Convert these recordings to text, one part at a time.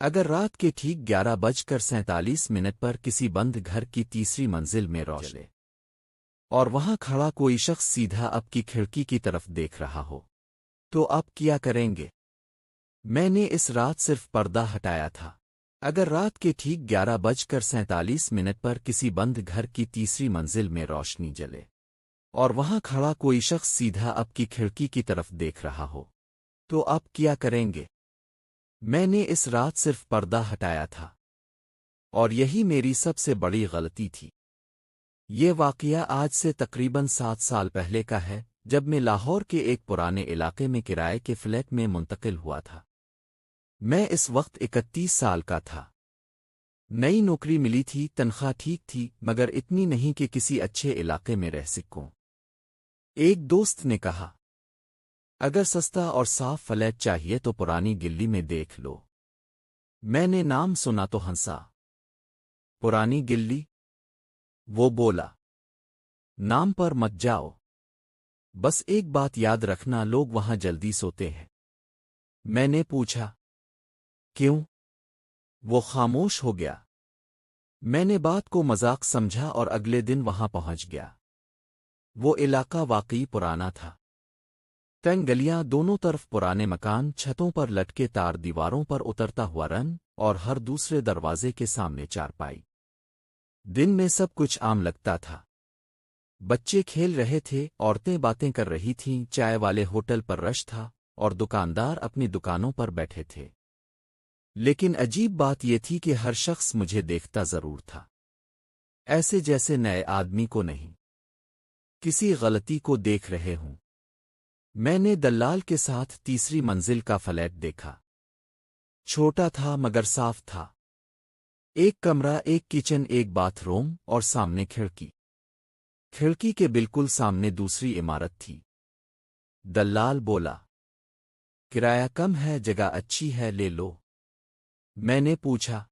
اگر رات کے ٹھیک 11:47 پر کسی بند گھر کی تیسری منزل میں روشنی اور وہاں کھڑا کوئی شخص سیدھا آپ کی کھڑکی کی طرف دیکھ رہا ہو تو آپ کیا کریں گے؟ میں نے اس رات صرف پردہ ہٹایا تھا۔ اگر رات کے ٹھیک 11:47 پر کسی بند گھر کی تیسری منزل میں روشنی جلے اور وہاں کھڑا کوئی شخص سیدھا آپ کی کھڑکی کی طرف دیکھ رہا ہو تو آپ کیا کریں گے؟ میں نے اس رات صرف پردہ ہٹایا تھا، اور یہی میری سب سے بڑی غلطی تھی۔ یہ واقعہ آج سے تقریباً 7 سال پہلے کا ہے، جب میں لاہور کے ایک پرانے علاقے میں کرائے کے فلیٹ میں منتقل ہوا تھا۔ میں اس وقت 31 سال کا تھا۔ نئی نوکری ملی تھی، تنخواہ ٹھیک تھی، مگر اتنی نہیں کہ کسی اچھے علاقے میں رہ سکوں۔ ایک دوست نے کہا، اگر سستا اور صاف فلیٹ چاہیے تو پرانی گلی میں دیکھ لو۔ میں نے نام سنا تو ہنسا۔ پرانی گلی؟ وہ بولا، نام پر مت جاؤ، بس ایک بات یاد رکھنا، لوگ وہاں جلدی سوتے ہیں۔ میں نے پوچھا، کیوں؟ وہ خاموش ہو گیا۔ میں نے بات کو مذاق سمجھا اور اگلے دن وہاں پہنچ گیا۔ وہ علاقہ واقعی پرانا تھا۔ تنگ گلیاں، دونوں طرف پرانے مکان، چھتوں پر لٹکے تار، دیواروں پر اترتا ہوا رن، اور ہر دوسرے دروازے کے سامنے چارپائی۔ دن میں سب کچھ عام لگتا تھا۔ بچے کھیل رہے تھے، عورتیں باتیں کر رہی تھیں، چائے والے ہوٹل پر رش تھا، اور دکاندار اپنی دکانوں پر بیٹھے تھے۔ لیکن عجیب بات یہ تھی کہ ہر شخص مجھے دیکھتا ضرور تھا، ایسے جیسے نئے آدمی کو نہیں، کسی غلطی کو دیکھ رہے ہوں۔ میں نے دلال کے ساتھ تیسری منزل کا فلیٹ دیکھا۔ چھوٹا تھا مگر صاف تھا۔ ایک کمرہ، ایک کچن، ایک باتھ روم، اور سامنے کھڑکی۔ کھڑکی کے بالکل سامنے دوسری عمارت تھی۔ دلال بولا، کرایہ کم ہے، جگہ اچھی ہے، لے لو۔ میں نے پوچھا،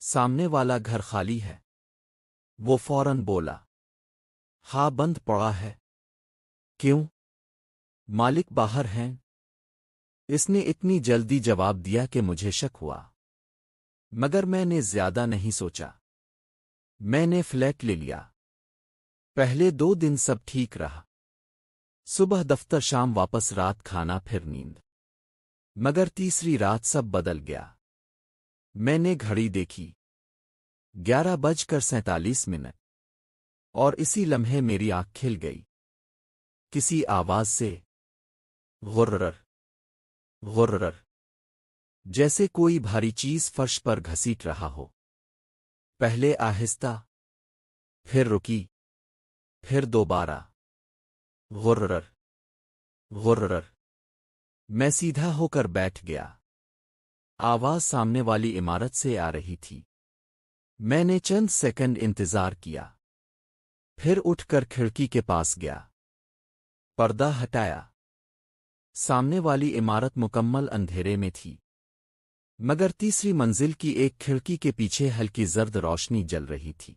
سامنے والا گھر خالی ہے؟ وہ فوراً بولا، ہاں، بند پڑا ہے۔ کیوں؟ مالک باہر ہیں؟ اس نے اتنی جلدی جواب دیا کہ مجھے شک ہوا، مگر میں نے زیادہ نہیں سوچا۔ میں نے فلیٹ لے لیا۔ پہلے 2 دن سب ٹھیک رہا۔ صبح دفتر، شام واپس، رات کھانا، پھر نیند۔ مگر تیسری رات سب بدل گیا۔ میں نے گھڑی دیکھی، 11:47، اور اسی لمحے میری آنکھ کھل گئی۔ کسی آواز سے، غرر غرر، جیسے کوئی بھاری چیز فرش پر گھسیٹ رہا ہو۔ پہلے آہستہ، پھر رکی، پھر دوبارہ، غرر غرر۔ میں سیدھا ہو کر بیٹھ گیا۔ آواز سامنے والی عمارت سے آ رہی تھی۔ میں نے چند سیکنڈ انتظار کیا، پھر اٹھ کر کھڑکی کے پاس گیا، پردہ ہٹایا۔ سامنے والی عمارت مکمل اندھیرے میں تھی، مگر تیسری منزل کی ایک کھڑکی کے پیچھے ہلکی زرد روشنی جل رہی تھی،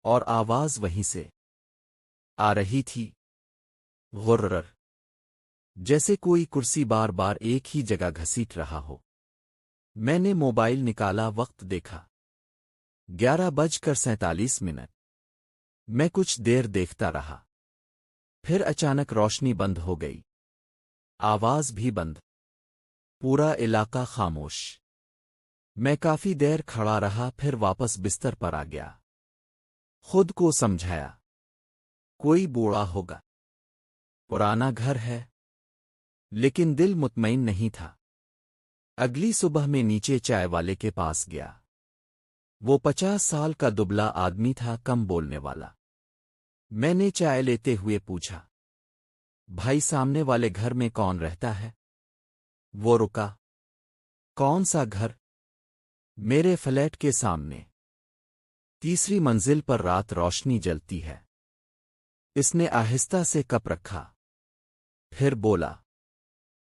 اور آواز وہیں سے آ رہی تھی، غرر، جیسے کوئی کرسی بار بار ایک ہی جگہ گھسیٹ رہا ہو۔ میں نے موبائل نکالا، وقت دیکھا، 11:47۔ میں کچھ دیر دیکھتا رہا، پھر اچانک روشنی بند ہو گئی، آواز بھی بند، پورا علاقہ خاموش۔ میں کافی دیر کھڑا رہا، پھر واپس بستر پر آ گیا۔ خود کو سمجھایا، کوئی بوڑھا ہوگا، پرانا گھر ہے، لیکن دل مطمئن نہیں تھا۔ اگلی صبح میں نیچے چائے والے کے پاس گیا۔ وہ 50 سال کا دبلا آدمی تھا، کم بولنے والا۔ میں نے چائے لیتے ہوئے پوچھا، بھائی، سامنے والے گھر میں کون رہتا ہے؟ وہ رکا، کون سا گھر؟ میرے فلیٹ کے سامنے، تیسری منزل پر رات روشنی جلتی ہے۔ اس نے آہستہ سے کپ رکھا، پھر بولا،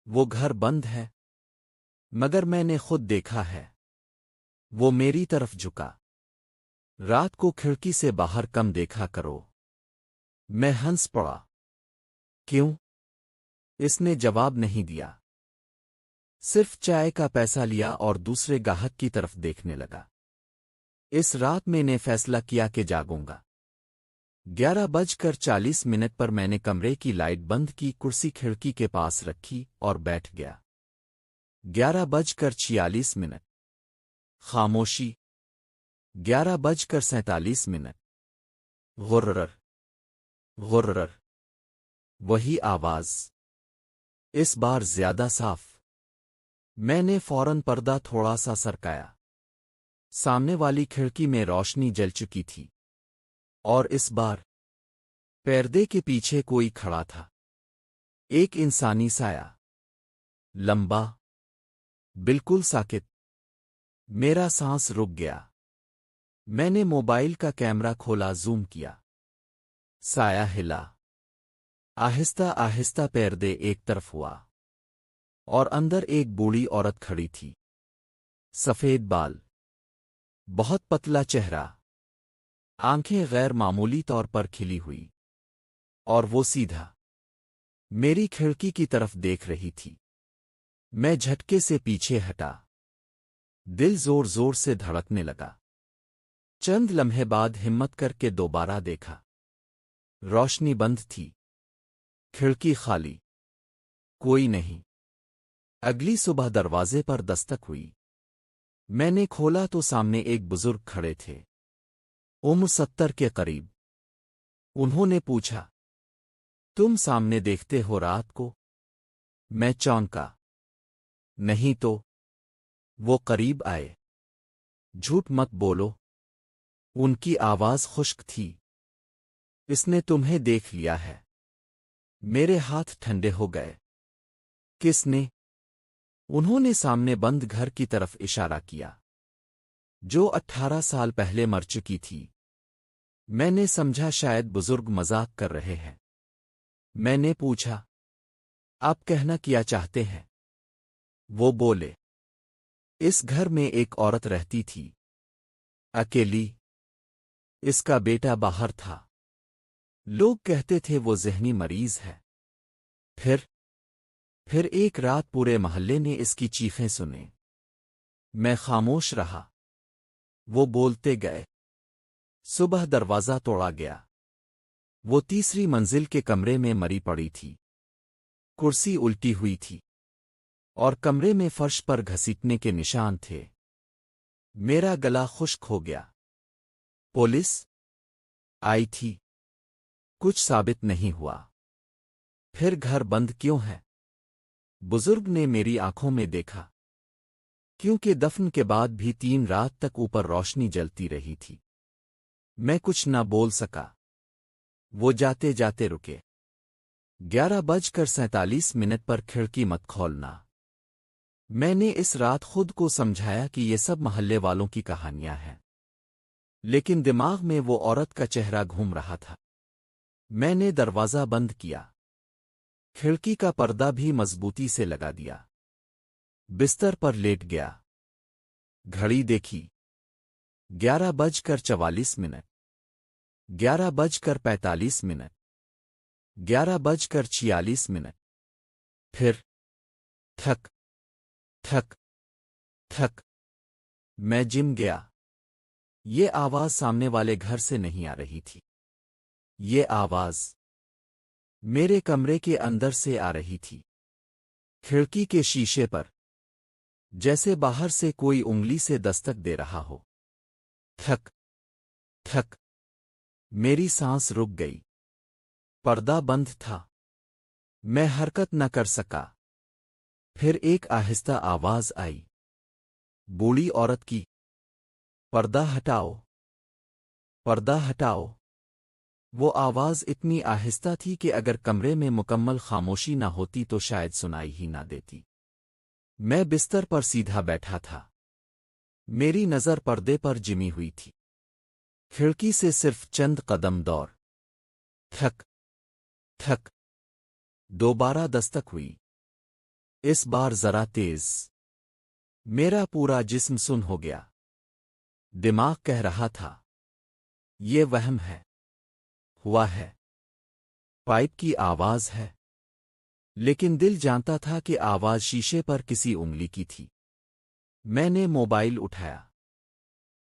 وہ گھر بند ہے، مگر میں نے خود دیکھا ہے۔ وہ میری طرف جھکا، رات کو کھڑکی سے باہر کم دیکھا کرو۔ میں ہنس پڑا، کیوں؟ اس نے جواب نہیں دیا۔ صرف چائے کا پیسہ لیا اور دوسرے گاہک کی طرف دیکھنے لگا۔ اس رات میں نے فیصلہ کیا کہ جاگوں گا۔ 11:40 پر میں نے کمرے کی لائٹ بند کی، کرسی کھڑکی کے پاس رکھی اور بیٹھ گیا۔ 11:46 خاموشی۔ 11:47 غرر غرر وہی آواز، اس بار زیادہ صاف۔ میں نے فوراً پردہ تھوڑا سا سرکایا۔ سامنے والی کھڑکی میں روشنی جل چکی تھی، اور اس بار پردے کے پیچھے کوئی کھڑا تھا، ایک انسانی سایہ، لمبا، بالکل ساکت۔ میرا سانس رک گیا۔ میں نے موبائل کا کیمرہ کھولا، زوم کیا۔ سایہ ہلا، آہستہ آہستہ پردے ایک طرف ہوا، اور اندر ایک بوڑھی عورت کھڑی تھی۔ سفید بال، بہت پتلا چہرہ، آنکھیں غیر معمولی طور پر کھلی ہوئی، اور وہ سیدھا میری کھڑکی کی طرف دیکھ رہی تھی۔ میں جھٹکے سے پیچھے ہٹا، دل زور زور سے دھڑکنے لگا۔ چند لمحے بعد ہمت کر کے دوبارہ دیکھا۔ روشنی بند تھی، کھڑکی خالی، کوئی نہیں۔ اگلی صبح دروازے پر دستک ہوئی۔ میں نے کھولا تو سامنے ایک بزرگ کھڑے تھے، عمر 70 کے قریب۔ انہوں نے پوچھا، تم سامنے دیکھتے ہو رات کو؟ میں چونکا۔ نہیں تو۔ وہ قریب آئے۔ جھوٹ مت بولو۔ ان کی آواز خشک تھی۔ اس نے تمہیں دیکھ لیا ہے۔ میرے ہاتھ ٹھنڈے ہو گئے۔ کس نے؟ انہوں نے سامنے بند گھر کی طرف اشارہ کیا، جو 18 سال پہلے مر چکی تھی۔ میں نے سمجھا شاید بزرگ مذاق کر رہے ہیں۔ میں نے پوچھا، آپ کہنا کیا چاہتے ہیں؟ وہ بولے، اس گھر میں ایک عورت رہتی تھی، اکیلی۔ اس کا بیٹا باہر تھا۔ لوگ کہتے تھے وہ ذہنی مریض ہے۔ پھر ایک رات پورے محلے نے اس کی چیخیں سنیں۔ میں خاموش رہا۔ وہ بولتے گئے۔ صبح دروازہ توڑا گیا۔ وہ تیسری منزل کے کمرے میں مری پڑی تھی۔ کرسی الٹی ہوئی تھی، اور کمرے میں فرش پر گھسیٹنے کے نشان تھے۔ میرا گلا خشک ہو گیا۔ پولیس آئی تھی، کچھ ثابت نہیں ہوا۔ پھر گھر بند کیوں ہے؟ بزرگ نے میری آنکھوں میں دیکھا، کیونکہ دفن کے بعد بھی 3 رات تک اوپر روشنی جلتی رہی تھی۔ میں کچھ نہ بول سکا۔ وہ جاتے جاتے رکے۔ 11:47 پر کھڑکی مت کھولنا۔ میں نے اس رات خود کو سمجھایا کہ یہ سب محلے والوں کی کہانیاں ہیں، لیکن دماغ میں وہ عورت کا چہرہ گھوم رہا تھا۔ میں نے دروازہ بند کیا، کھڑکی کا پردہ بھی مضبوطی سے لگا دیا، بستر پر لیٹ گیا۔ گھڑی دیکھی، 11:44، 11:45، 11:46۔ پھر تھک تھک تھک میں جم گیا۔ یہ آواز سامنے والے گھر سے نہیں آ رہی تھی۔ یہ آواز میرے کمرے کے اندر سے آ رہی تھی، کھڑکی کے شیشے پر، جیسے باہر سے کوئی انگلی سے دستک دے رہا ہو۔ تھک تھک میری سانس رک گئی۔ پردہ بند تھا، میں حرکت نہ کر سکا۔ پھر ایک آہستہ آواز آئی، بوڑھی عورت کی، پردہ ہٹاؤ، پردہ ہٹاؤ۔ وہ آواز اتنی آہستہ تھی کہ اگر کمرے میں مکمل خاموشی نہ ہوتی تو شاید سنائی ہی نہ دیتی۔ میں بستر پر سیدھا بیٹھا تھا، میری نظر پردے پر جمی ہوئی تھی، کھڑکی سے صرف چند قدم دور۔ تھک تھک دوبارہ دستک ہوئی، اس بار ذرا تیز۔ میرا پورا جسم سن ہو گیا۔ دماغ کہہ رہا تھا، یہ وہم ہے، ہوا ہے، پائپ کی آواز ہے، लेकिन दिल जानता था कि आवाज शीशे पर किसी उंगली की थी। मैंने मोबाइल उठाया।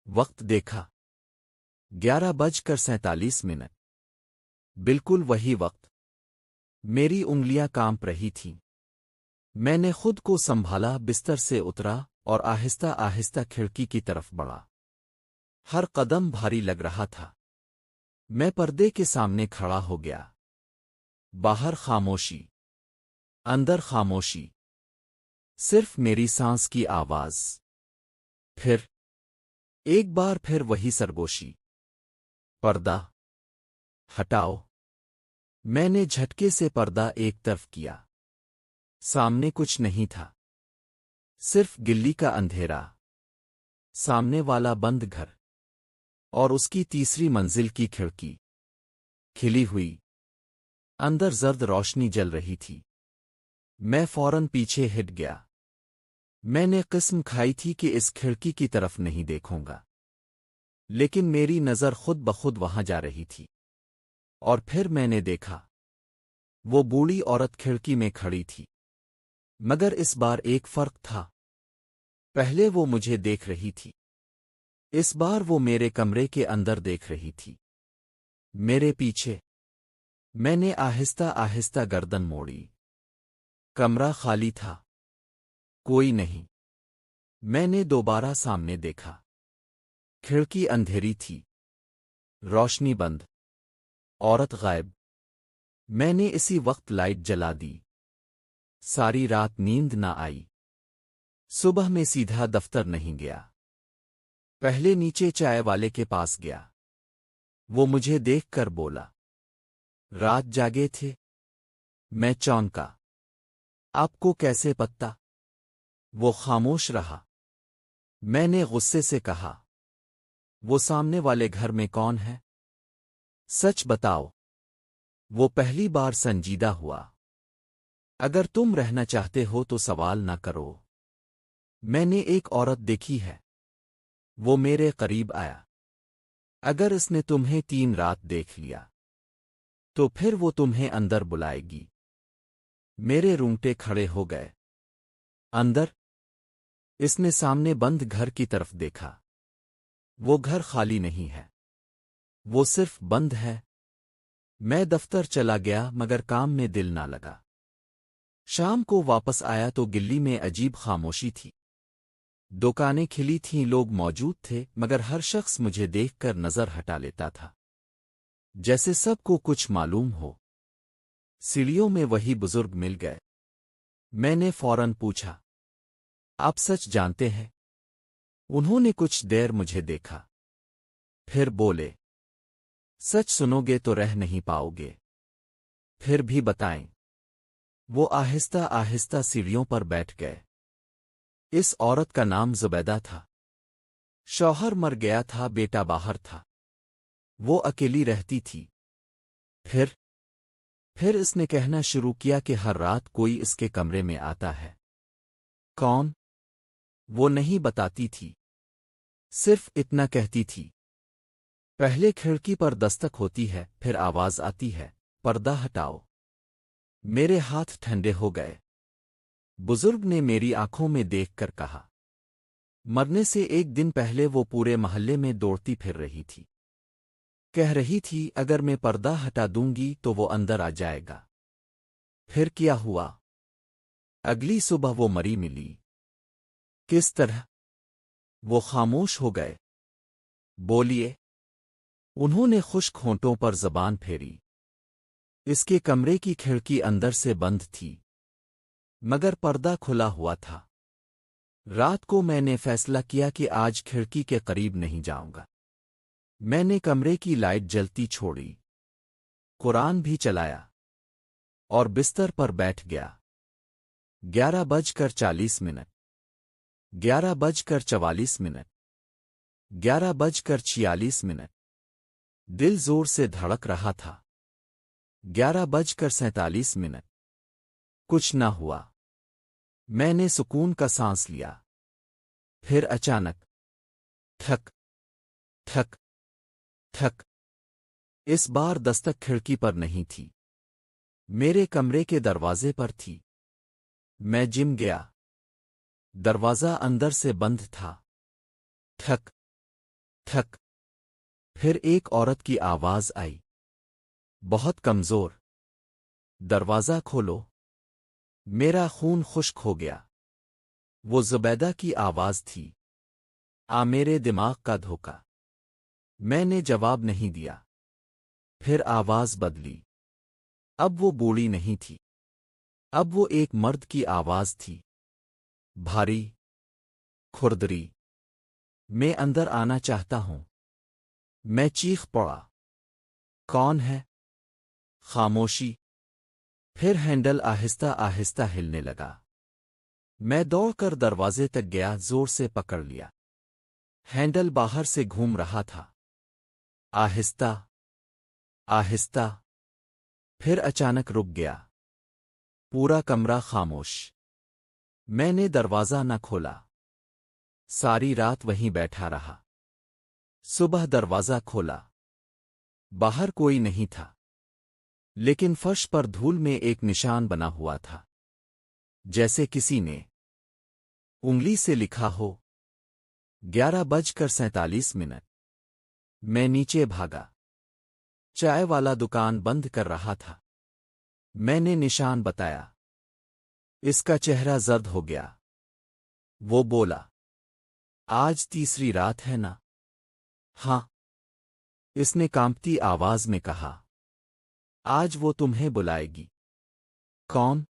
वक्त देखा। 11:47। बिल्कुल वही वक्त। मेरी उंगलियां कांप रही थीं। मैंने खुद को संभाला, बिस्तर से उतरा और आहिस्ता आहिस्ता खिड़की की तरफ बढ़ा। हर कदम भारी लग रहा था। मैं पर्दे के सामने खड़ा हो गया। बाहर खामोशी, अंदर खामोशी, सिर्फ मेरी सांस की आवाज। फिर एक बार फिर वही सरगोशी। पर्दा हटाओ। मैंने झटके से पर्दा एक तरफ किया। सामने कुछ नहीं था, सिर्फ गिल्ली का अंधेरा, सामने वाला बंद घर और उसकी तीसरी मंजिल की खिड़की खिली हुई। अंदर जर्द रोशनी जल रही थी। मैं फौरन पीछे हिट गया। मैंने कसम खाई थी कि इस खिड़की की तरफ नहीं देखूंगा, लेकिन मेरी नज़र खुद बखुद वहां जा रही थी। और फिर मैंने देखा, वो बूढ़ी औरत खिड़की में खड़ी थी। मगर इस बार एक फर्क था। पहले वो मुझे देख रही थी, इस बार वो मेरे कमरे के अंदर देख रही थी, मेरे पीछे। मैंने आहिस्ता आहिस्ता गर्दन मोड़ी। कमरा खाली था, कोई नहीं। मैंने दोबारा सामने देखा। खिड़की अंधेरी थी, रोशनी बंद, औरत गायब। मैंने इसी वक्त लाइट जला दी। सारी रात नींद ना आई। सुबह में सीधा दफ्तर नहीं गया, पहले नीचे चाय वाले के पास गया। वो मुझे देखकर बोला, रात जागे थे? मैं चौंका। आपको कैसे पता? वो खामोश रहा। मैंने गुस्से से कहा, वो सामने वाले घर में कौन है? सच बताओ। वो पहली बार संजीदा हुआ। अगर तुम रहना चाहते हो तो सवाल ना करो। मैंने एक औरत देखी है, वो मेरे करीब आया। अगर इसने तुम्हें 3 रात देख लिया तो फिर वो तुम्हें अंदर बुलाएगी। मेरे रूंगटे खड़े हो गए। अंदर? इसने सामने बंद घर की तरफ देखा। वो घर खाली नहीं है, वो सिर्फ बंद है। मैं दफ्तर चला गया मगर काम में दिल ना लगा। शाम को वापस आया तो गिल्ली में अजीब खामोशी थी। दुकानें खिली थीं, लोग मौजूद थे, मगर हर शख्स मुझे देखकर नजर हटा लेता था, जैसे सबको कुछ मालूम हो। सीढ़ियों में वही बुजुर्ग मिल गए। मैंने फौरन पूछा, आप सच जानते हैं? उन्होंने कुछ देर मुझे देखा, फिर बोले, सच सुनोगे तो रह नहीं पाओगे। फिर भी बताएं। वो आहिस्ता आहिस्ता सीढ़ियों पर बैठ गए। इस औरत का नाम जुबैदा था। शौहर मर गया था, बेटा बाहर था, वो अकेली रहती थी। फिर इसने कहना शुरू किया कि हर रात कोई इसके कमरे में आता है। कौन? वो नहीं बताती थी, सिर्फ इतना कहती थी, पहले खिड़की पर दस्तक होती है, फिर आवाज आती है, पर्दा हटाओ। मेरे हाथ ठंडे हो गए। बुजुर्ग ने मेरी आंखों में देखकर कहा, मरने से एक दिन पहले वो पूरे मोहल्ले में दौड़ती फिर रही थी। कह रही थी अगर मैं पर्दा हटा दूंगी तो वो अंदर आ जाएगा। फिर क्या हुआ? अगली सुबह वो मरी मिली। किस तरह? वो खामोश हो गए। बोलिए। उन्होंने खुश्क होंठों पर जबान फेरी। इसके कमरे की खिड़की अंदर से बंद थी, मगर पर्दा खुला हुआ था। रात को मैंने फैसला किया कि आज खिड़की के करीब नहीं जाऊंगा। मैंने कमरे की लाइट जलती छोड़ी, कुरान भी चलाया और बिस्तर पर बैठ गया। 11:40, 11:44, 11:46। दिल जोर से धड़क रहा था। 11:47। कुछ न हुआ। मैंने सुकून का सांस लिया। फिर अचानक ठक ठक ठक। इस बार दस्तक खिड़की पर नहीं थी, मेरे कमरे के दरवाजे पर थी। मैं जिम गया। दरवाजा अंदर से बंद था। ठक ठक। फिर एक औरत की आवाज आई, बहुत कमजोर। दरवाजा खोलो। मेरा खून खुश्क हो गया। वो जुबैदा की आवाज थी। मेरे दिमाग का धोखा। मैंने जवाब नहीं दिया। फिर आवाज बदली। अब वो बूढ़ी नहीं थी। अब वो एक मर्द की आवाज थी, भारी, खुरदरी। मैं अंदर आना चाहता हूं। मैं चीख पड़ा। कौन है? खामोशी। फिर हैंडल आहिस्ता आहिस्ता हिलने लगा। मैं दौड़कर दरवाजे तक गया, जोर से पकड़ लिया। हैंडल बाहर से घूम रहा था, आहिस्ता आहिस्ता। फिर अचानक रुक गया। पूरा कमरा खामोश। मैंने दरवाजा न खोला। सारी रात वहीं बैठा रहा। सुबह दरवाजा खोला। बाहर कोई नहीं था, लेकिन फर्श पर धूल में एक निशान बना हुआ था, जैसे किसी ने उंगली से लिखा हो। 11:47। मैं नीचे भागा। चाय वाला दुकान बंद कर रहा था। मैंने निशान बताया। इसका चेहरा जर्द हो गया। वो बोला, आज तीसरी रात है ना? हाँ, इसने कांपती आवाज में कहा। आज वो तुम्हें बुलाएगी। कौन?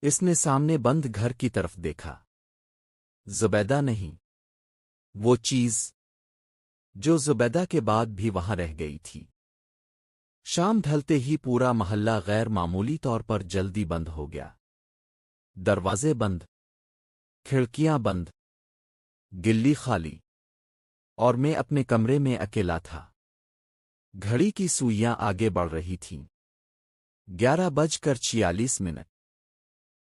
इसने सामने बंद घर की तरफ देखा। जुबैदा नहीं, वो चीज जो जुबैदा के बाद भी वहां रह गई थी। शाम ढलते ही पूरा मोहल्ला गैर मामूली तौर पर जल्दी बंद हो गया। दरवाजे बंद, खिड़कियां बंद, गिल्ली खाली, और मैं अपने कमरे में अकेला था। घड़ी की सुइयां आगे बढ़ रही थीं। 11:46।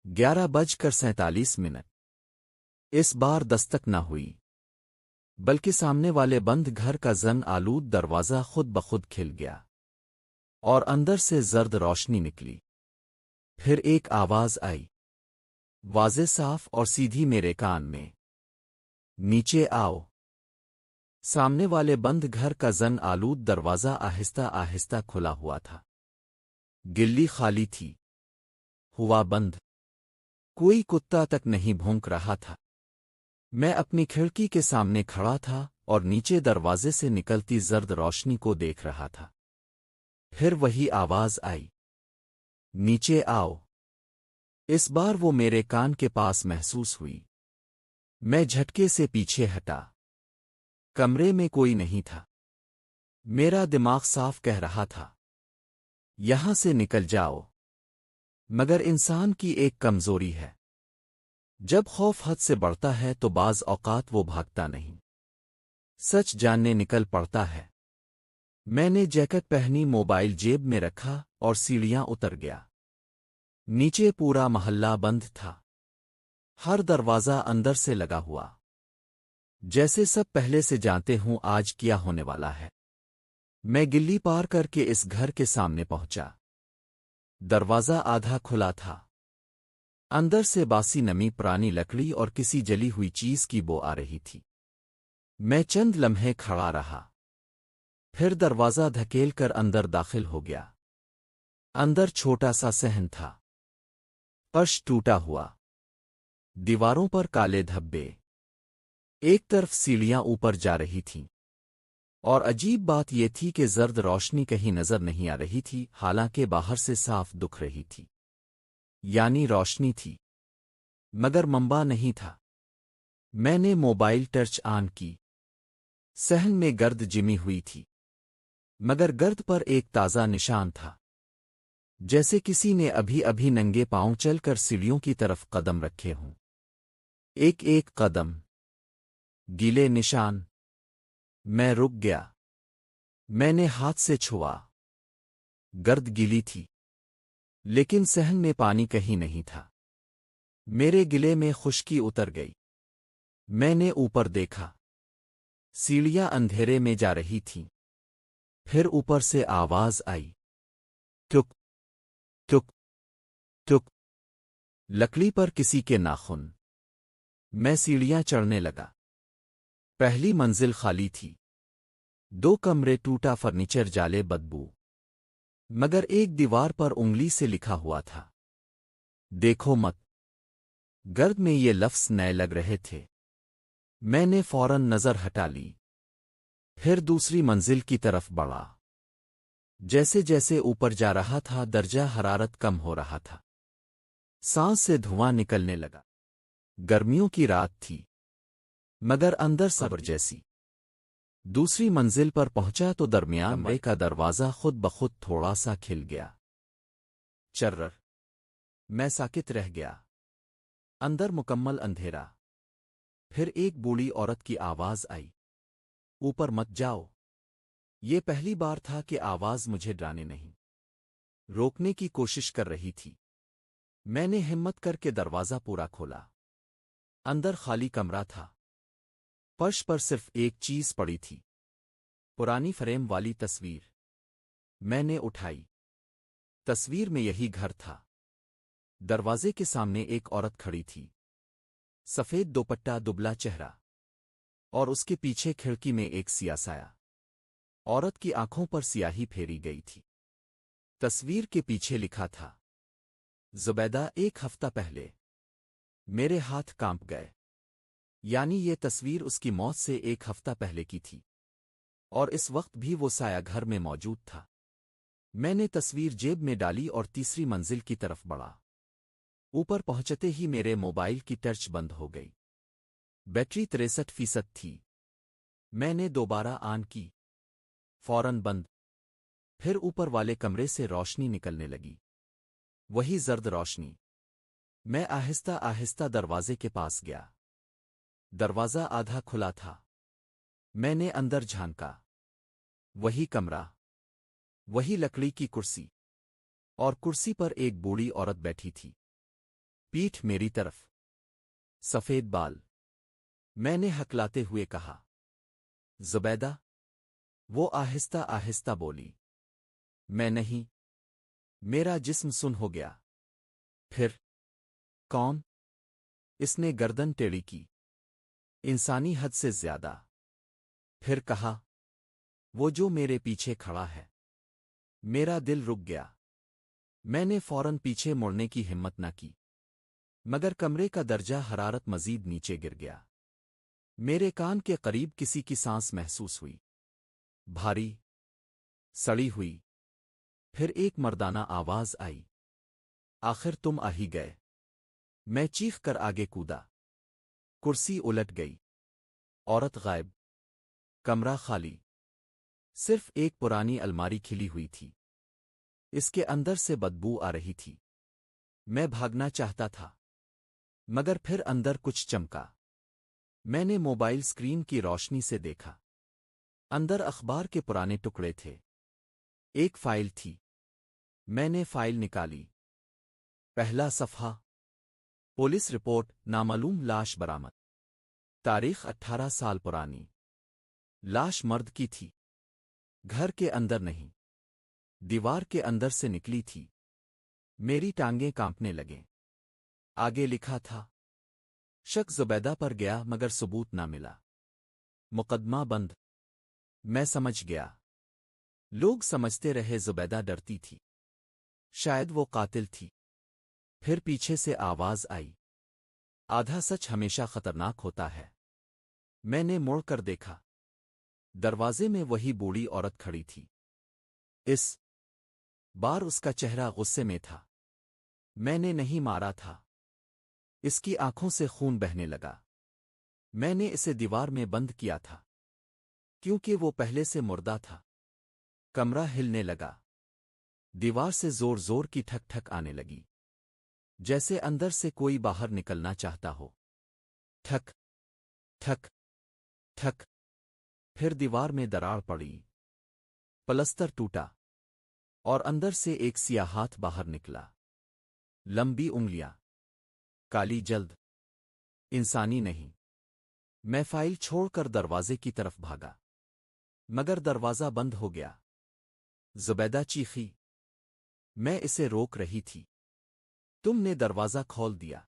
11:47। इस बार दस्तक न हुई, बल्कि सामने वाले बंद घर का जंग आलूद दरवाजा खुद बखुद खिल गया, और अंदर से जर्द रोशनी निकली। फिर एक आवाज आई, वाज़े साफ और सीधी मेरे कान में, नीचे आओ। सामने वाले बंद घर का जंग आलूद दरवाजा आहिस्ता आहिस्ता खुला हुआ था। गिल्ली खाली थी, हुआ बंद। कोई कुत्ता तक नहीं भौंक रहा था। मैं अपनी खिड़की के सामने खड़ा था और नीचे दरवाजे से निकलती जर्द रोशनी को देख रहा था। फिर वही आवाज आई, नीचे आओ। इस बार वो मेरे कान के पास महसूस हुई। मैं झटके से पीछे हटा। कमरे में कोई नहीं था। मेरा दिमाग साफ कह रहा था, यहां से निकल जाओ। मगर इंसान की एक कमजोरी है, जब खौफ हद से बढ़ता है तो बाज औकात वो भागता नहीं, सच जानने निकल पड़ता है। मैंने जैकेट पहनी, मोबाइल जेब में रखा और सीढ़ियां उतर गया। नीचे पूरा मोहल्ला बंद था। हर दरवाजा अंदर से लगा हुआ, जैसे सब पहले से जानते हूं आज क्या होने वाला है। मैं गिल्ली पार करके इस घर के सामने पहुंचा। दरवाजा आधा खुला था। अंदर से बासी नमी, पुरानी लकड़ी और किसी जली हुई चीज की बो आ रही थी। मैं चंद लम्हे खड़ा रहा, फिर दरवाजा धकेलकर अंदर दाखिल हो गया। अंदर छोटा सा सहन था, फर्श टूटा हुआ, दीवारों पर काले धब्बे। एक तरफ सीढ़ियां ऊपर जा रही थीं, और अजीब बात यह थी कि जर्द रोशनी कहीं नजर नहीं आ रही थी, हालांकि बाहर से साफ दिख रही थी। यानी रोशनी थी, मगर मंबा नहीं था। मैंने मोबाइल टर्च ऑन की। सहन में गर्द जिमी हुई थी, मगर गर्द पर एक ताज़ा निशान था, जैसे किसी ने अभी अभी नंगे पांव चलकर सीढ़ियों की तरफ कदम रखे हों। एक एक कदम, गीले निशान। मैं रुक गया। मैंने हाथ से छुआ। गर्द गीली थी, लेकिन सहन में पानी कहीं नहीं था। मेरे गिले में खुश्की उतर गई। मैंने ऊपर देखा। सीढ़ियां अंधेरे में जा रही थीं। फिर ऊपर से आवाज आई, टुक। टुक टुक। लकड़ी पर किसी के नाखून। मैं सीढ़ियां चढ़ने लगा। पहली मंजिल खाली थी। 2 कमरे, टूटा फर्नीचर, जाले, बदबू। मगर एक दीवार पर उंगली से लिखा हुआ था, देखो मत। गर्द में ये लफ्ज़ नए लग रहे थे। मैंने फौरन नज़र हटा ली। फिर दूसरी मंजिल की तरफ बढ़ा। जैसे जैसे ऊपर जा रहा था, दर्जा हरारत कम हो रहा था। सांस से धुआं निकलने लगा। गर्मियों की रात थी, मगर अंदर सब्र जैसी। दूसरी मंजिल पर पहुंचा तो दरमियान कमरे का दरवाज़ा खुद बखुद थोड़ा सा खिल गया। चर्रर। मैं साकित रह गया। अंदर मुकम्मल अंधेरा। फिर एक बूढ़ी औरत की आवाज़ आई, ऊपर मत जाओ। ये पहली बार था कि आवाज़ मुझे डराने नहीं, रोकने की कोशिश कर रही थी। मैंने हिम्मत करके दरवाज़ा पूरा खोला। अंदर खाली कमरा था। फर्श पर सिर्फ एक चीज़ पड़ी थी, पुरानी फ्रेम वाली तस्वीर। मैंने उठाई। तस्वीर में यही घर था। दरवाजे के सामने एक औरत खड़ी थी, सफ़ेद दोपट्टा, दुबला चेहरा, और उसके पीछे खिड़की में एक सियाह साया। औरत की आंखों पर स्याही फेरी गई थी। तस्वीर के पीछे लिखा था, ज़ुबैदा, 1 हफ्ता पहले। मेरे हाथ कांप गए। यानी ये तस्वीर उसकी मौत से 1 हफ्ता पहले की थी, और इस वक्त भी वो साया घर में मौजूद था। मैंने तस्वीर जेब में डाली और तीसरी मंजिल की तरफ बढ़ा। ऊपर पहुंचते ही मेरे मोबाइल की टर्च बंद हो गई। बैटरी 63% थी। मैंने दोबारा ऑन की, फौरन बंद। फिर ऊपर वाले कमरे से रोशनी निकलने लगी, वही जर्द रोशनी। मैं आहिस्ता आहिस्ता दरवाजे के पास गया। दरवाज़ा आधा खुला था। मैंने अंदर झांका। वही कमरा, वही लकड़ी की कुर्सी, और कुर्सी पर एक बूढ़ी औरत बैठी थी, पीठ मेरी तरफ, सफ़ेद बाल। मैंने हकलाते हुए कहा, ज़ुबैदा। वो आहिस्ता आहिस्ता बोली, मैं नहीं। मेरा जिस्म सुन हो गया। फिर, कौन? इसने गर्दन टेढ़ी की, इंसानी हद से ज्यादा। फिर कहा, वो जो मेरे पीछे खड़ा है। मेरा दिल रुक गया। मैंने फौरन पीछे मुड़ने की हिम्मत न की, मगर कमरे का दर्जा हरारत मजीद नीचे गिर गया। मेरे कान के करीब किसी की सांस महसूस हुई, भारी, सड़ी हुई। फिर एक मर्दाना आवाज आई, आखिर तुम आ ही गए। मैं चीख कर आगे कूदा। कुर्सी उलट गई। औरत गायब। कमरा खाली। सिर्फ एक पुरानी अलमारी खिली हुई थी। इसके अंदर से बदबू आ रही थी। मैं भागना चाहता था, मगर फिर अंदर कुछ चमका। मैंने मोबाइल स्क्रीन की रोशनी से देखा। अंदर अखबार के पुराने टुकड़े थे। एक फाइल थी। मैंने फाइल निकाली। पहला सफ़हा, पुलिस रिपोर्ट, नामालूम लाश बरामद। तारीख 18 साल पुरानी। लाश मर्द की थी। घर के अंदर नहीं, दीवार के अंदर से निकली थी। मेरी टांगें कांपने लगें। आगे लिखा था, शक ज़ुबैदा पर गया मगर सबूत ना मिला। मुकदमा बंद। मैं समझ गया। लोग समझते रहे ज़ुबैदा डरती थी, शायद वो कातिल थी। फिर पीछे से आवाज आई, आधा सच हमेशा खतरनाक होता है। मैंने मुड़कर देखा। दरवाजे में वही बूढ़ी औरत खड़ी थी। इस बार उसका चेहरा गुस्से में था। मैंने नहीं मारा था। इसकी आंखों से खून बहने लगा। मैंने इसे दीवार में बंद किया था, क्योंकि वो पहले से मुर्दा था। कमरा हिलने लगा। दीवार से जोर जोर की ठक ठक आने लगी, जैसे अंदर से कोई बाहर निकलना चाहता हो। ठक ठक ठक। फिर दीवार में दरार पड़ी। पलस्तर टूटा, और अंदर से एक सियाह हाथ बाहर निकला। लंबी उंगलियां, काली जल्द, इंसानी नहीं। मैं फाइल छोड़कर दरवाजे की तरफ भागा, मगर दरवाजा बंद हो गया। ज़ुबैदा चीखी, मैं इसे रोक रही थी। तुमने दरवाज़ा खोल दिया।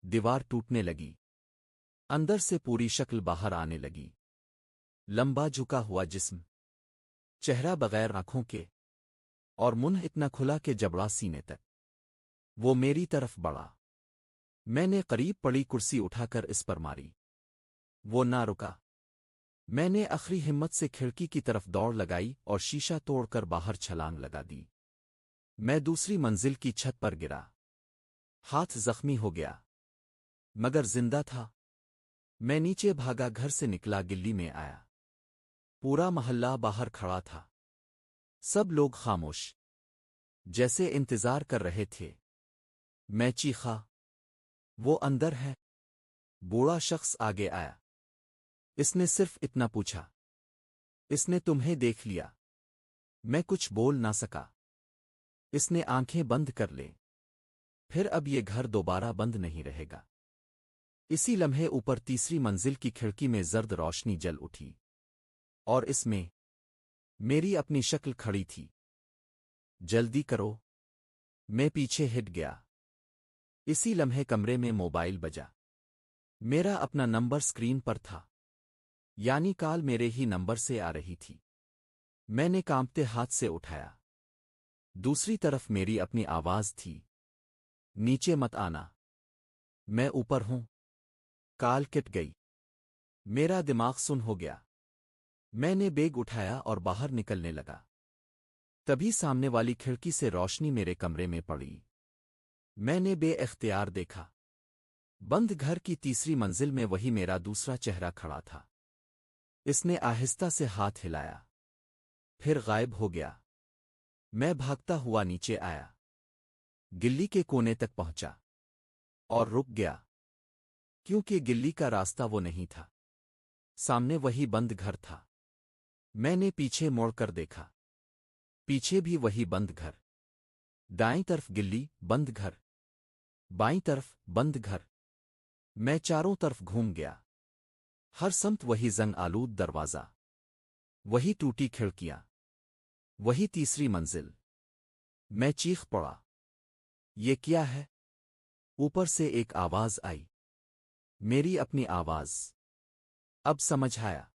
दीवार टूटने लगी। अंदर से पूरी शक्ल बाहर आने लगी। लंबा झुका हुआ जिस्म, चेहरा बगैर आंखों के, और मुंह इतना खुला कि जबड़ा सीने तक। वो मेरी तरफ बढ़ा। मैंने करीब पड़ी कुर्सी उठाकर इस पर मारी। वो ना रुका। मैंने आखिरी हिम्मत से खिड़की की तरफ दौड़ लगाई और शीशा तोड़कर बाहर छलांग लगा दी। मैं दूसरी मंजिल की छत पर गिरा। हाथ जख्मी हो गया, मगर जिंदा था। मैं नीचे भागा, घर से निकला, गिल्ली में आया। पूरा मोहल्ला बाहर खड़ा था। सब लोग खामोश, जैसे इंतजार कर रहे थे। मैं चीखा, वो अंदर है। बूढ़ा शख्स आगे आया। इसने सिर्फ इतना पूछा, इसने तुम्हें देख लिया। मैं कुछ बोल ना सका। इसने आंखें बंद कर ले। फिर अब ये घर दोबारा बंद नहीं रहेगा। इसी लम्हे ऊपर तीसरी मंजिल की खिड़की में जर्द रोशनी जल उठी, और इसमें मेरी अपनी शक्ल खड़ी थी। जल्दी करो। मैं पीछे हिट गया। इसी लम्हे कमरे में मोबाइल बजा। मेरा अपना नंबर स्क्रीन पर था, यानी कॉल मेरे ही नंबर से आ रही थी। मैंने कांपते हाथ से उठाया। दूसरी तरफ मेरी अपनी आवाज थी, नीचे मत आना, मैं ऊपर हूं। कॉल कट गई। मेरा दिमाग सुन हो गया। मैंने बैग उठाया और बाहर निकलने लगा। तभी सामने वाली खिड़की से रोशनी मेरे कमरे में पड़ी। मैंने बेइख्तियार देखा। बंद घर की तीसरी मंजिल में वही मेरा दूसरा चेहरा खड़ा था। इसने आहिस्ता से हाथ हिलाया, फिर गायब हो गया। मैं भागता हुआ नीचे आया, गिल्ली के कोने तक पहुंचा और रुक गया, क्योंकि गिल्ली का रास्ता वो नहीं था। सामने वही बंद घर था। मैंने पीछे मोड़कर देखा। पीछे भी वही बंद घर। दाईं तरफ गिल्ली, बंद घर। बाईं तरफ बंद घर। मैं चारों तरफ घूम गया। हर समत वही जंग आलूद दरवाजा, वही टूटी खिड़कियां, वही तीसरी मंजिल। मैं चीख पड़ा, ये क्या है? ऊपर से एक आवाज आई, मेरी अपनी आवाज। अब समझ आया।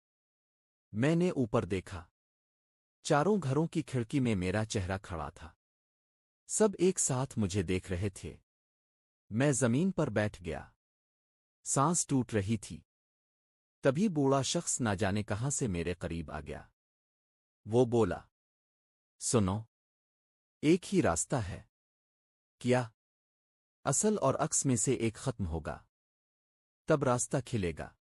मैंने ऊपर देखा। चारों घरों की खिड़की में मेरा चेहरा खड़ा था। सब एक साथ मुझे देख रहे थे। मैं जमीन पर बैठ गया। सांस टूट रही थी। तभी बूढ़ा शख्स ना जाने कहां से मेरे करीब आ गया। वो बोला, सुनो, एक ही रास्ता है। क्या? असल और अक्स में से एक खत्म होगा, तब रास्ता खिलेगा।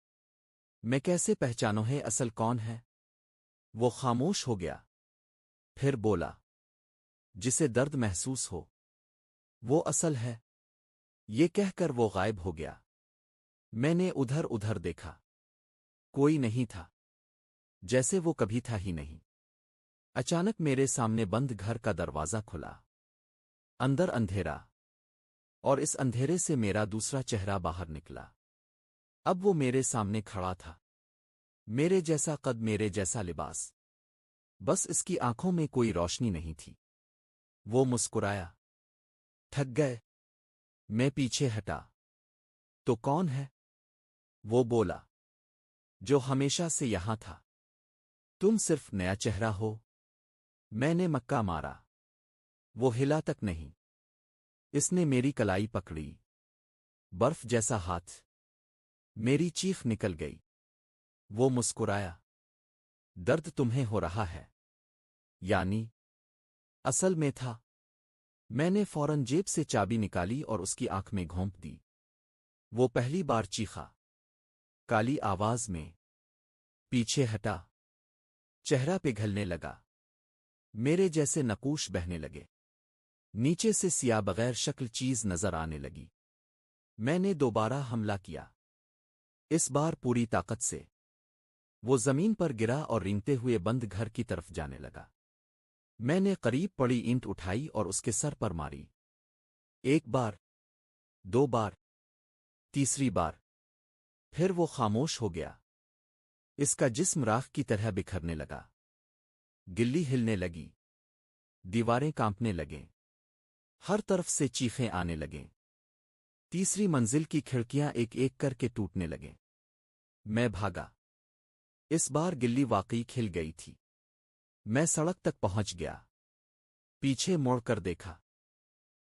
मैं कैसे पहचानूं है असल कौन है? वो खामोश हो गया। फिर बोला, जिसे दर्द महसूस हो, वो असल है। ये कहकर वो गायब हो गया। मैंने उधर उधर देखा। कोई नहीं था, जैसे वो कभी था ही नहीं। अचानक मेरे सामने बंद घर का दरवाजा खुला। अंदर अंधेरा, और इस अंधेरे से मेरा दूसरा चेहरा बाहर निकला। अब वो मेरे सामने खड़ा था। मेरे जैसा कद, मेरे जैसा लिबास, बस इसकी आंखों में कोई रोशनी नहीं थी। वो मुस्कुराया। थक गए? मैं पीछे हटा। तो कौन है? वो बोला, जो हमेशा से यहां था। तुम सिर्फ नया चेहरा हो। मैंने मक्का मारा। वो हिला तक नहीं। इसने मेरी कलाई पकड़ी। बर्फ जैसा हाथ। मेरी चीख निकल गई। वो मुस्कुराया। दर्द तुम्हें हो रहा है? यानी असल में था। मैंने फौरन जेब से चाबी निकाली और उसकी आंख में घोंप दी। वो पहली बार चीखा, काली आवाज में, पीछे हटा। चेहरा पिघलने लगा। मेरे जैसे नकूश बहने लगे। नीचे से सिया बगैर शक्ल चीज नजर आने लगी। मैंने दोबारा हमला किया, इस बार पूरी ताकत से। वो जमीन पर गिरा और रेंगते हुए बंद घर की तरफ जाने लगा। मैंने करीब पड़ी ईंट उठाई और उसके सर पर मारी। एक बार, दो बार, तीसरी बार। फिर वो खामोश हो गया। इसका जिस्म राख की तरह बिखरने लगा। गिल्ली हिलने लगी। दीवारें कांपने लगें। हर तरफ से चीखें आने लगें। तीसरी मंजिल की खिड़कियां एक एक करके टूटने लगें। मैं भागा। इस बार गिल्ली वाकई खिल गई थी। मैं सड़क तक पहुंच गया। पीछे मोड़ कर देखा।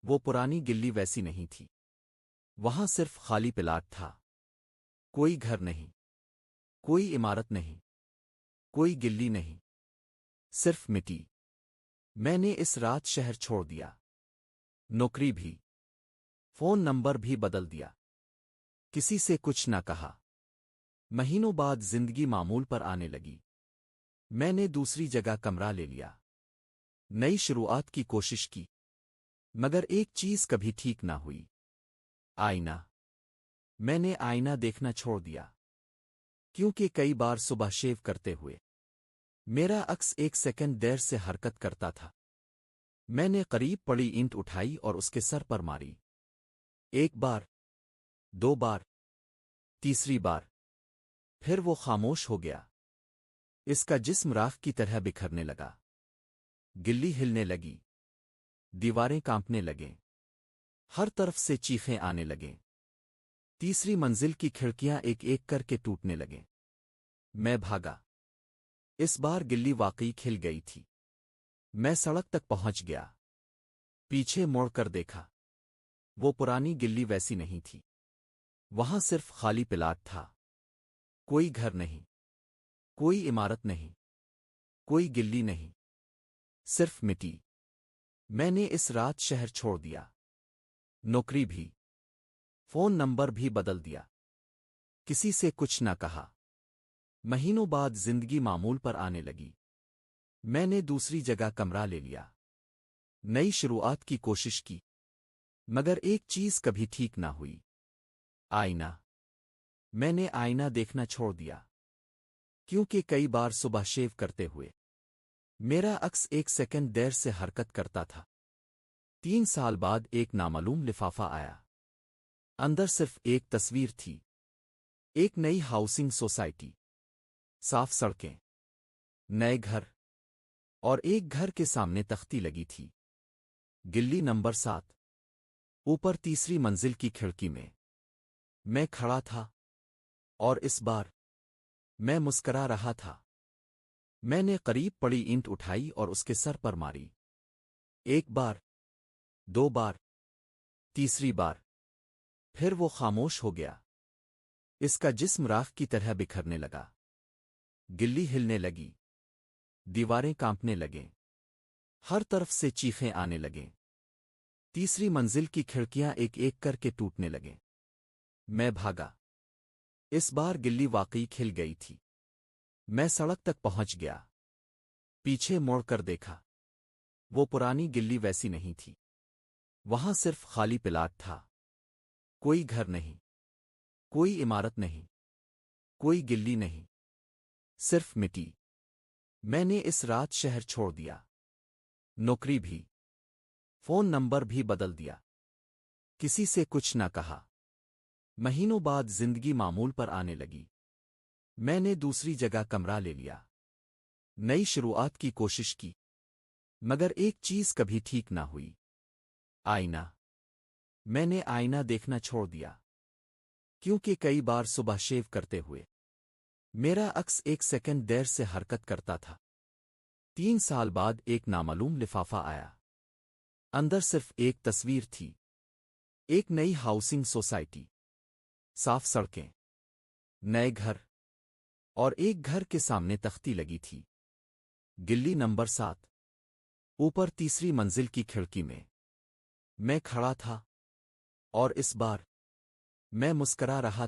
वो पुरानी गिल्ली वैसी नहीं थी। वहां सिर्फ खाली प्लाट था। कोई घर नहीं, कोई इमारत नहीं, कोई गिल्ली नहीं, सिर्फ मिट्टी। मैंने इस रात शहर छोड़ दिया, नौकरी भी, फोन नंबर भी बदल दिया, किसी से कुछ ना कहा। महीनों बाद जिंदगी मामूल पर आने लगी। मैंने दूसरी जगह कमरा ले लिया, नई शुरुआत की कोशिश की, मगर एक चीज कभी ठीक ना हुई। आईना। मैंने आईना देखना छोड़ दिया, क्योंकि कई बार सुबह शेव करते हुए मेरा अक्स एक सेकंड देर से हरकत करता था। मैंने करीब पड़ी ईंट उठाई और उसके सर पर मारी। एक बार, दो बार, तीसरी बार, फिर वो खामोश हो गया। इसका जिस्म राख की तरह बिखरने लगा। गिल्ली हिलने लगी। दीवारें कांपने लगें। हर तरफ से चीखें आने लगें। तीसरी मंजिल की खिड़कियां एक एक करके टूटने लगें। मैं भागा। इस बार गिल्ली वाकई खिल गई थी। मैं सड़क तक पहुंच गया। पीछे मोड़ कर देखा। वो पुरानी गिल्ली वैसी नहीं थी। वहां सिर्फ खाली प्लाट था। कोई घर नहीं, कोई इमारत नहीं, कोई गिल्ली नहीं, सिर्फ मिट्टी। मैंने इस रात शहर छोड़ दिया, नौकरी भी, फोन नंबर भी बदल दिया, किसी से कुछ ना कहा। महीनों बाद जिंदगी मामूल पर आने लगी। मैंने दूसरी जगह कमरा ले लिया, नई शुरुआत की कोशिश की, मगर एक चीज कभी ठीक ना हुई। आईना। मैंने आईना देखना छोड़ दिया, क्योंकि कई बार सुबह शेव करते हुए मेरा अक्स एक सेकंड देर से हरकत करता था। 3 साल बाद एक नामालूम लिफाफा आया। अंदर सिर्फ एक तस्वीर थी। एक नई हाउसिंग सोसाइटी, साफ सड़कें, नए घर, और एक घर के सामने तख्ती लगी थी, गिल्ली नंबर 7। ऊपर तीसरी मंजिल की खिड़की में मैं खड़ा था, और इस बार मैं मुस्करा रहा था। मैंने करीब पड़ी ईंट उठाई और उसके सर पर मारी। एक बार, दो बार, तीसरी बार, फिर वो खामोश हो गया। इसका जिस्म राख की तरह बिखरने लगा। गिल्ली हिलने लगी। दीवारें कांपने लगें। हर तरफ से चीखें आने लगें। तीसरी मंजिल की खिड़कियां एक एक करके टूटने लगें। मैं भागा। इस बार गिल्ली वाकई खिल गई थी। मैं सड़क तक पहुंच गया। पीछे मोड़ कर देखा। वो पुरानी गिल्ली वैसी नहीं थी। वहां सिर्फ खाली प्लाट था। कोई घर नहीं, कोई इमारत नहीं, कोई गिल्ली नहीं, सिर्फ मिट्टी। मैंने इस रात शहर छोड़ दिया, नौकरी भी, फोन नंबर भी बदल दिया, किसी से कुछ ना कहा। महीनों बाद जिंदगी मामूल पर आने लगी। मैंने दूसरी जगह कमरा ले लिया, नई शुरुआत की कोशिश की, मगर एक चीज कभी ठीक ना हुई। आईना। मैंने आईना देखना छोड़ दिया, क्योंकि कई बार सुबह शेव करते हुए मेरा अक्स एक सेकंड देर से हरकत करता था। 3 साल बाद एक नामालूम लिफाफा आया। अंदर सिर्फ एक तस्वीर थी। एक नई हाउसिंग सोसाइटी, साफ सड़कें, नए घर, और एक घर के सामने तख्ती लगी थी, गिल्ली नंबर 7। ऊपर तीसरी मंजिल की खिड़की में मैं खड़ा था, और इस बार मैं मुस्करा रहा